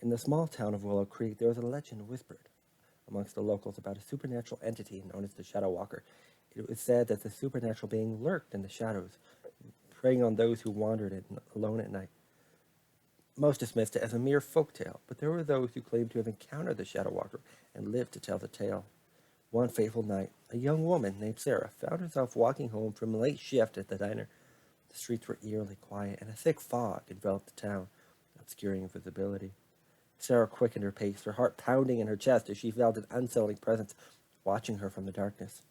In the small town of Willow Creek, there was a legend whispered amongst the locals about a supernatural entity known as the Shadow Walker. It was said that the supernatural being lurked in the shadows, preying on those who wandered it alone at night. Most dismissed it as a mere folk tale, but there were those who claimed to have encountered the Shadow Walker and lived to tell the tale. One fateful night, a young woman named Sarah found herself walking home from a late shift at the diner. The streets were eerily quiet, and a thick fog enveloped the town, obscuring visibility. Sarah quickened her pace, her heart pounding in her chest as she felt an unsettling presence watching her from the darkness.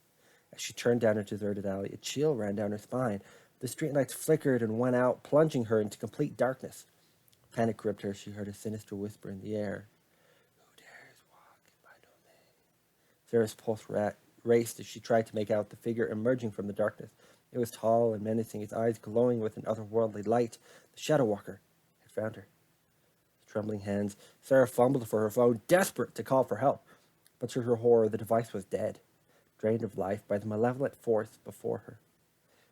As she turned down a deserted alley, a chill ran down her spine. The streetlights flickered and went out, plunging her into complete darkness. Panic gripped her as she heard a sinister whisper in the air. Who dares walk in my domain? Sarah's pulse raced as she tried to make out the figure emerging from the darkness. It was tall and menacing, its eyes glowing with an otherworldly light. The Shadow Walker had found her. With trembling hands, Sarah fumbled for her phone, desperate to call for help. But to her horror, the device was dead, drained of life by the malevolent force before her.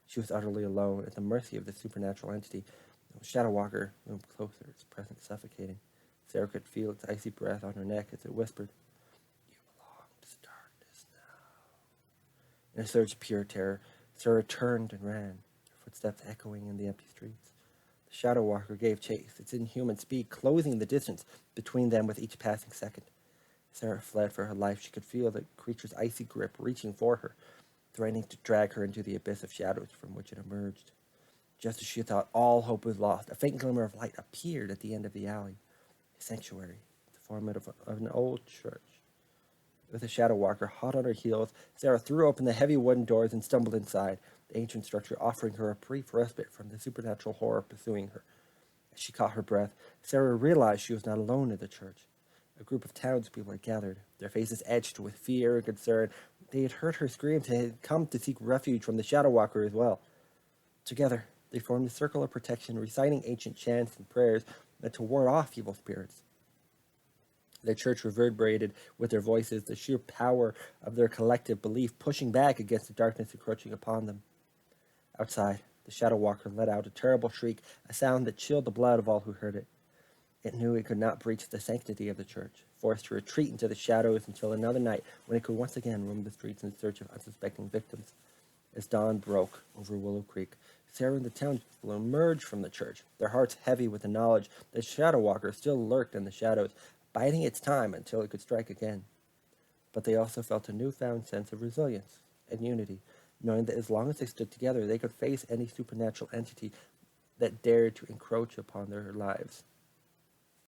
She was utterly alone, at the mercy of the supernatural entity. The Shadow Walker loomed closer, its presence suffocating. Sarah could feel its icy breath on her neck as it whispered, "You belong to darkness now." In a surge of pure terror, Sarah turned and ran, her footsteps echoing in the empty streets. The Shadow Walker gave chase, its inhuman speed closing the distance between them with each passing second. Sarah fled for her life. She could feel the creature's icy grip reaching for her, threatening to drag her into the abyss of shadows from which it emerged. Just as she thought all hope was lost, a faint glimmer of light appeared at the end of the alley. A sanctuary, the form of an old church. With the Shadow Walker hot on her heels, Sarah threw open the heavy wooden doors and stumbled inside, the ancient structure offering her a brief respite from the supernatural horror pursuing her. As she caught her breath, Sarah realized she was not alone in the church. A group of townspeople had gathered, their faces etched with fear and concern. They had heard her screams and had come to seek refuge from the Shadow Walker as well. Together, they formed a circle of protection, reciting ancient chants and prayers meant to ward off evil spirits. The church reverberated with their voices, the sheer power of their collective belief pushing back against the darkness encroaching upon them. Outside, the Shadow Walker let out a terrible shriek, a sound that chilled the blood of all who heard it. It knew it could not breach the sanctity of the church, forced to retreat into the shadows until another night when it could once again roam the streets in search of unsuspecting victims. As dawn broke over Willow Creek, Sarah and the townspeople emerged from the church, their hearts heavy with the knowledge that the Shadow Walker still lurked in the shadows, biding its time until it could strike again. But they also felt a newfound sense of resilience and unity, knowing that as long as they stood together, they could face any supernatural entity that dared to encroach upon their lives.